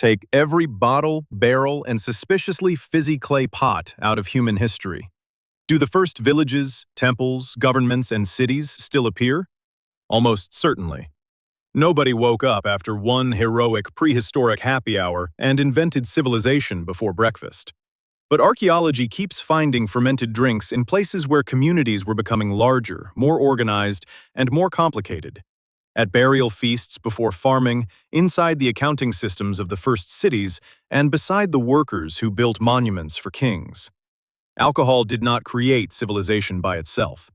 Take every bottle, barrel, and suspiciously fizzy clay pot out of human history. Do the first villages, temples, governments, and cities still appear? Almost certainly. Nobody woke up after one heroic prehistoric happy hour and invented civilization before breakfast. But archaeology keeps finding fermented drinks in places where communities were becoming larger, more organized, and more complicated. At burial feasts before farming, inside the accounting systems of the first cities, and beside the workers who built monuments for kings. Alcohol did not create civilization by itself.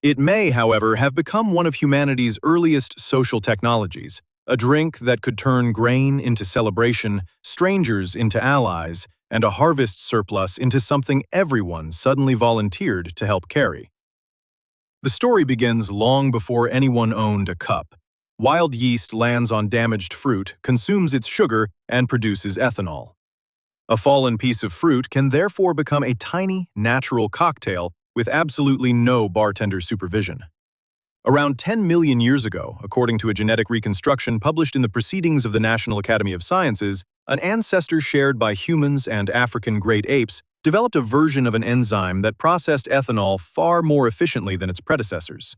It may, however, have become one of humanity's earliest social technologies, a drink that could turn grain into celebration, strangers into allies, and a harvest surplus into something everyone suddenly volunteered to help carry. The story begins long before anyone owned a cup. Wild yeast lands on damaged fruit, consumes its sugar, and produces ethanol. A fallen piece of fruit can therefore become a tiny, natural cocktail with absolutely no bartender supervision. Around 10 million years ago, according to a genetic reconstruction published in the Proceedings of the National Academy of Sciences, an ancestor shared by humans and African great apes developed a version of an enzyme that processed ethanol far more efficiently than its predecessors.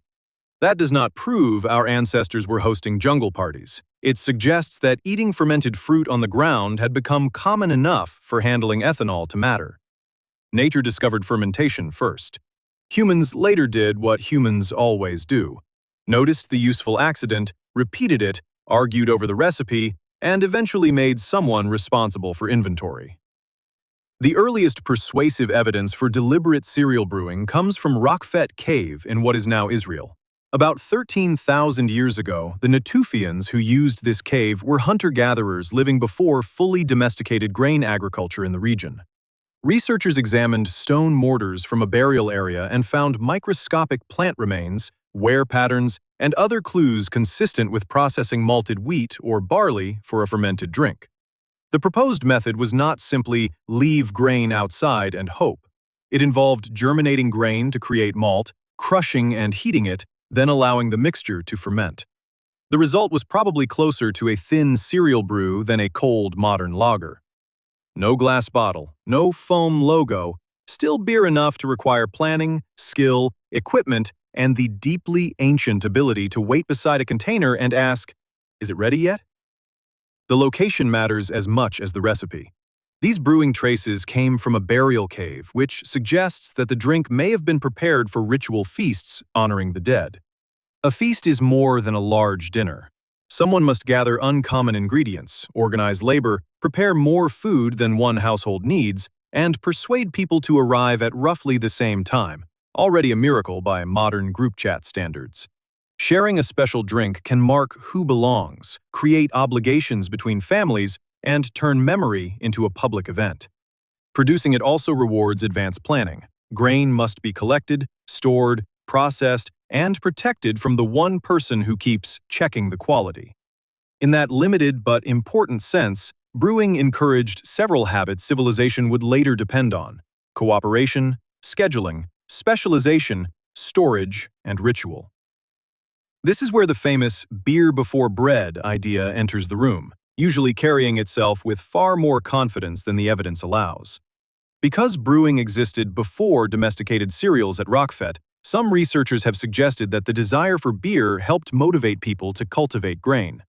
That does not prove our ancestors were hosting jungle parties. It suggests that eating fermented fruit on the ground had become common enough for handling ethanol to matter. Nature discovered fermentation first. Humans later did what humans always do: noticed the useful accident, repeated it, argued over the recipe, and eventually made someone responsible for inventory. The earliest persuasive evidence for deliberate cereal brewing comes from Raqefet Cave in what is now Israel. About 13,000 years ago, the Natufians who used this cave were hunter-gatherers living before fully domesticated grain agriculture in the region. Researchers examined stone mortars from a burial area and found microscopic plant remains, wear patterns, and other clues consistent with processing malted wheat or barley for a fermented drink. The proposed method was not simply leave grain outside and hope. It involved germinating grain to create malt, crushing and heating it, then allowing the mixture to ferment. The result was probably closer to a thin cereal brew than a cold modern lager. No glass bottle, no foam logo, still beer enough to require planning, skill, equipment, and the deeply ancient ability to wait beside a container and ask, "Is it ready yet?" The location matters as much as the recipe. These brewing traces came from a burial cave, which suggests that the drink may have been prepared for ritual feasts honoring the dead. A feast is more than a large dinner. Someone must gather uncommon ingredients, organize labor, prepare more food than one household needs, and persuade people to arrive at roughly the same time, already a miracle by modern group chat standards. Sharing a special drink can mark who belongs, create obligations between families, and turn memory into a public event. Producing it also rewards advanced planning. Grain must be collected, stored, processed, and protected from the one person who keeps checking the quality. In that limited but important sense, brewing encouraged several habits civilization would later depend on: cooperation, scheduling, specialization, storage, and ritual. This is where the famous beer before bread idea enters the room, usually carrying itself with far more confidence than the evidence allows. Because brewing existed before domesticated cereals at Raqefet, some researchers have suggested that the desire for beer helped motivate people to cultivate grain.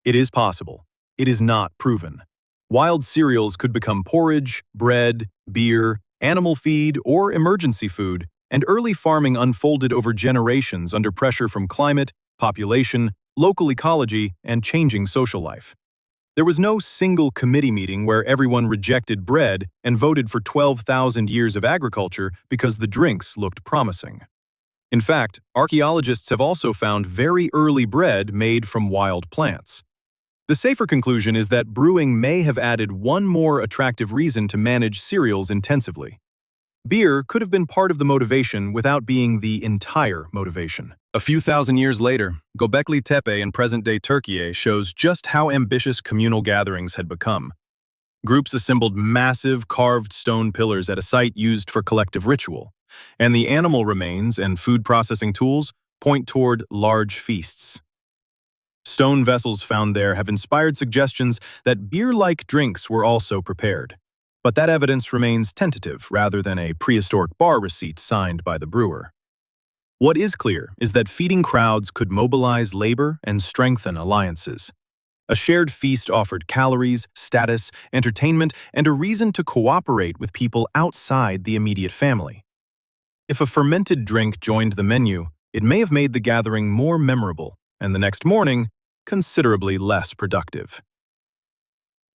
It is possible. It is not proven. Wild cereals could become porridge, bread, beer, animal feed, or emergency food, and early farming unfolded over generations under pressure from climate, population, local ecology, and changing social life. There was no single committee meeting where everyone rejected bread and voted for 12,000 years of agriculture because the drinks looked promising. In fact, archaeologists have also found very early bread made from wild plants. The safer conclusion is that brewing may have added one more attractive reason to manage cereals intensively. Beer could have been part of the motivation without being the entire motivation. A few thousand years later, Göbekli Tepe in present-day Turkey shows just how ambitious communal gatherings had become. Groups assembled massive carved stone pillars at a site used for collective ritual, and the animal remains and food processing tools point toward large feasts. Stone vessels found there have inspired suggestions that beer-like drinks were also prepared. But that evidence remains tentative rather than a prehistoric bar receipt signed by the brewer. What is clear is that feeding crowds could mobilize labor and strengthen alliances. A shared feast offered calories, status, entertainment, and a reason to cooperate with people outside the immediate family. If a fermented drink joined the menu, it may have made the gathering more memorable, and the next morning, considerably less productive.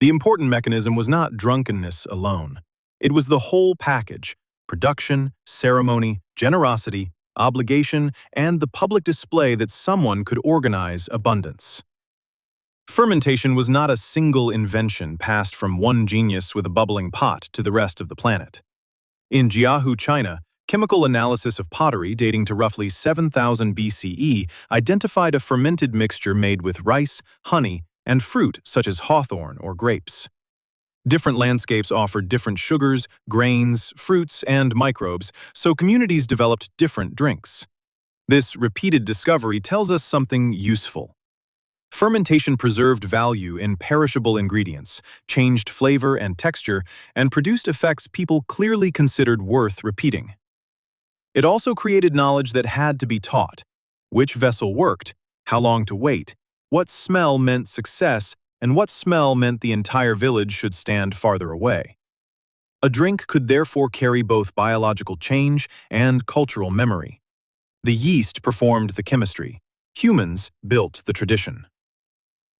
The important mechanism was not drunkenness alone. It was the whole package: production, ceremony, generosity, obligation, and the public display that someone could organize abundance. Fermentation was not a single invention passed from one genius with a bubbling pot to the rest of the planet. In Jiahu, China, chemical analysis of pottery dating to roughly 7000 BCE identified a fermented mixture made with rice, honey, and fruit such as hawthorn or grapes. Different landscapes offered different sugars, grains, fruits, and microbes, so communities developed different drinks. This repeated discovery tells us something useful. Fermentation preserved value in perishable ingredients, changed flavor and texture, and produced effects people clearly considered worth repeating. It also created knowledge that had to be taught: which vessel worked, how long to wait, what smell meant success, and what smell meant the entire village should stand farther away. A drink could therefore carry both biological change and cultural memory. The yeast performed the chemistry. Humans built the tradition.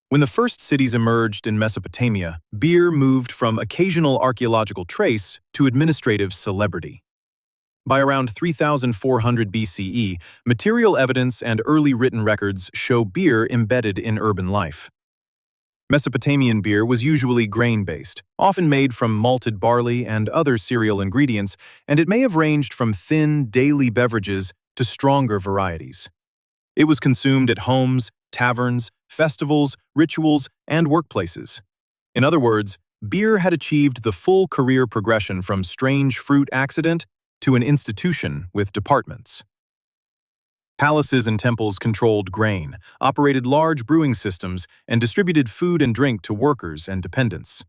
When the first cities emerged in Mesopotamia, beer moved from occasional archaeological trace to administrative celebrity. By around 3400 BCE, material evidence and early written records show beer embedded in urban life. Mesopotamian beer was usually grain-based, often made from malted barley and other cereal ingredients, and it may have ranged from thin, daily beverages to stronger varieties. It was consumed at homes, taverns, festivals, rituals, and workplaces. In other words, beer had achieved the full career progression from strange fruit accident to an institution with departments. Palaces and temples controlled grain, operated large brewing systems, and distributed food and drink to workers and dependents.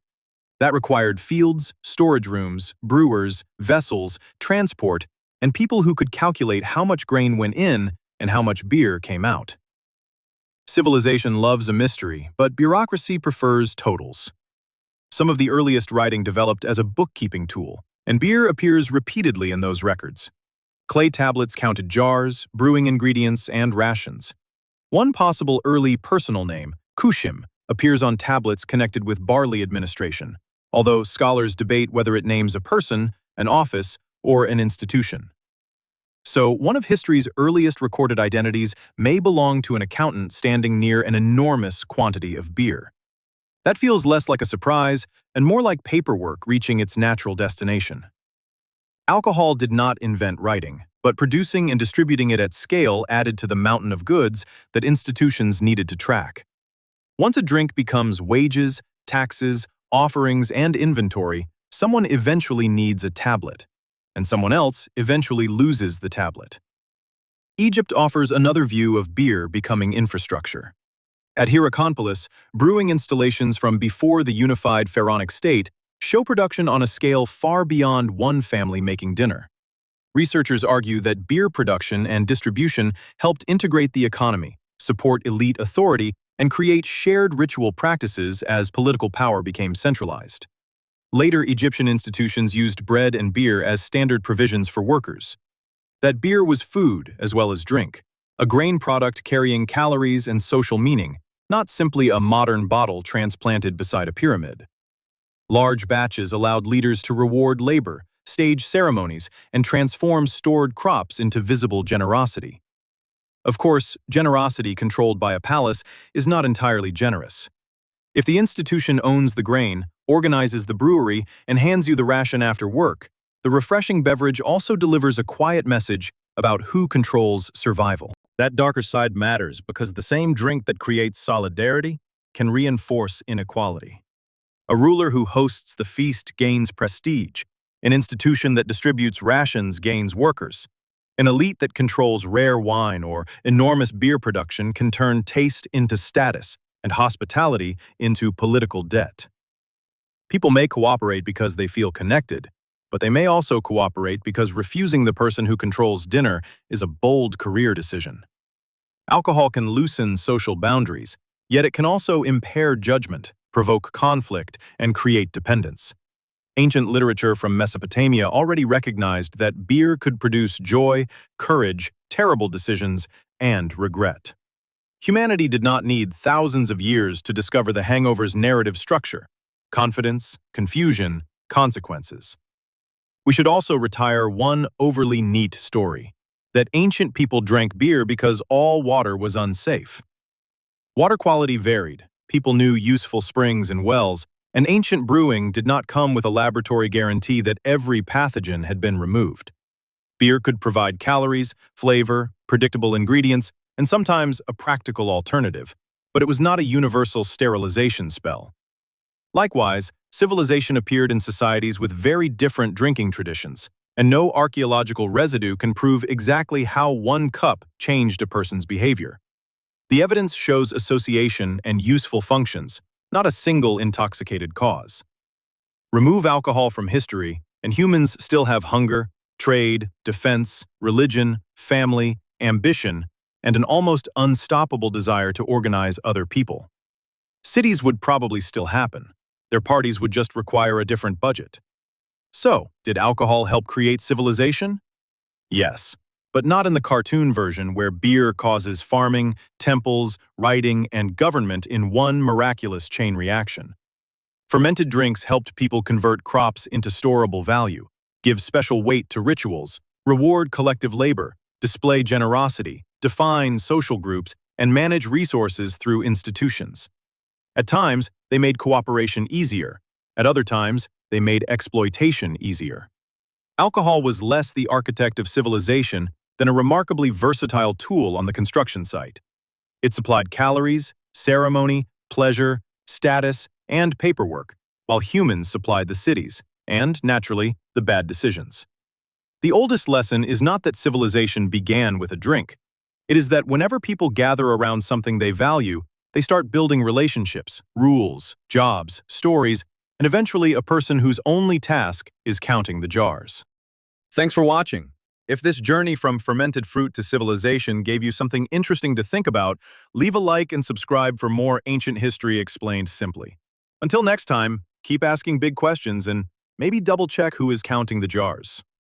That required fields, storage rooms, brewers, vessels, transport, and people who could calculate how much grain went in and how much beer came out. Civilization loves a mystery, but bureaucracy prefers totals. Some of the earliest writing developed as a bookkeeping tool, and beer appears repeatedly in those records. Clay tablets counted jars, brewing ingredients, and rations. One possible early personal name, Kushim, appears on tablets connected with barley administration, although scholars debate whether it names a person, an office, or an institution. So, one of history's earliest recorded identities may belong to an accountant standing near an enormous quantity of beer. That feels less like a surprise and more like paperwork reaching its natural destination. Alcohol did not invent writing, but producing and distributing it at scale added to the mountain of goods that institutions needed to track. Once a drink becomes wages, taxes, offerings, and inventory, someone eventually needs a tablet, and someone else eventually loses the tablet. Egypt offers another view of beer becoming infrastructure. At Hierakonpolis, brewing installations from before the unified pharaonic state show production on a scale far beyond one family making dinner. Researchers argue that beer production and distribution helped integrate the economy, support elite authority, and create shared ritual practices as political power became centralized. Later Egyptian institutions used bread and beer as standard provisions for workers. That beer was food as well as drink, a grain product carrying calories and social meaning, not simply a modern bottle transplanted beside a pyramid. Large batches allowed leaders to reward labor, stage ceremonies, and transform stored crops into visible generosity. Of course, generosity controlled by a palace is not entirely generous. If the institution owns the grain, organizes the brewery, and hands you the ration after work, the refreshing beverage also delivers a quiet message about who controls survival. That darker side matters because the same drink that creates solidarity can reinforce inequality. A ruler who hosts the feast gains prestige. An institution that distributes rations gains workers. An elite that controls rare wine or enormous beer production can turn taste into status and hospitality into political debt. People may cooperate because they feel connected, but they may also cooperate because refusing the person who controls dinner is a bold career decision. Alcohol can loosen social boundaries, yet it can also impair judgment, provoke conflict, and create dependence. Ancient literature from Mesopotamia already recognized that beer could produce joy, courage, terrible decisions, and regret. Humanity did not need thousands of years to discover the hangover's narrative structure: confidence, confusion, consequences. We should also retire one overly neat story: that ancient people drank beer because all water was unsafe. Water quality varied, people knew useful springs and wells, and ancient brewing did not come with a laboratory guarantee that every pathogen had been removed. Beer could provide calories, flavor, predictable ingredients, and sometimes a practical alternative, but it was not a universal sterilization spell. Likewise, civilization appeared in societies with very different drinking traditions, and no archaeological residue can prove exactly how one cup changed a person's behavior. The evidence shows association and useful functions, not a single intoxicated cause. Remove alcohol from history, and humans still have hunger, trade, defense, religion, family, ambition, and an almost unstoppable desire to organize other people. Cities would probably still happen. Their parties would just require a different budget. So, did alcohol help create civilization? Yes, but not in the cartoon version where beer causes farming, temples, writing, and government in one miraculous chain reaction. Fermented drinks helped people convert crops into storable value, give special weight to rituals, reward collective labor, display generosity, define social groups, and manage resources through institutions. At times, they made cooperation easier. At other times, they made exploitation easier. Alcohol was less the architect of civilization than a remarkably versatile tool on the construction site. It supplied calories, ceremony, pleasure, status, and paperwork, while humans supplied the cities, and, naturally, the bad decisions. The oldest lesson is not that civilization began with a drink. It is that whenever people gather around something they value, they start building relationships, rules, jobs, stories, and eventually a person whose only task is counting the jars. Thanks for watching. If this journey from fermented fruit to civilization gave you something interesting to think about, leave a like and subscribe for more ancient history explained simply. Until next time, keep asking big questions and maybe double-check who is counting the jars.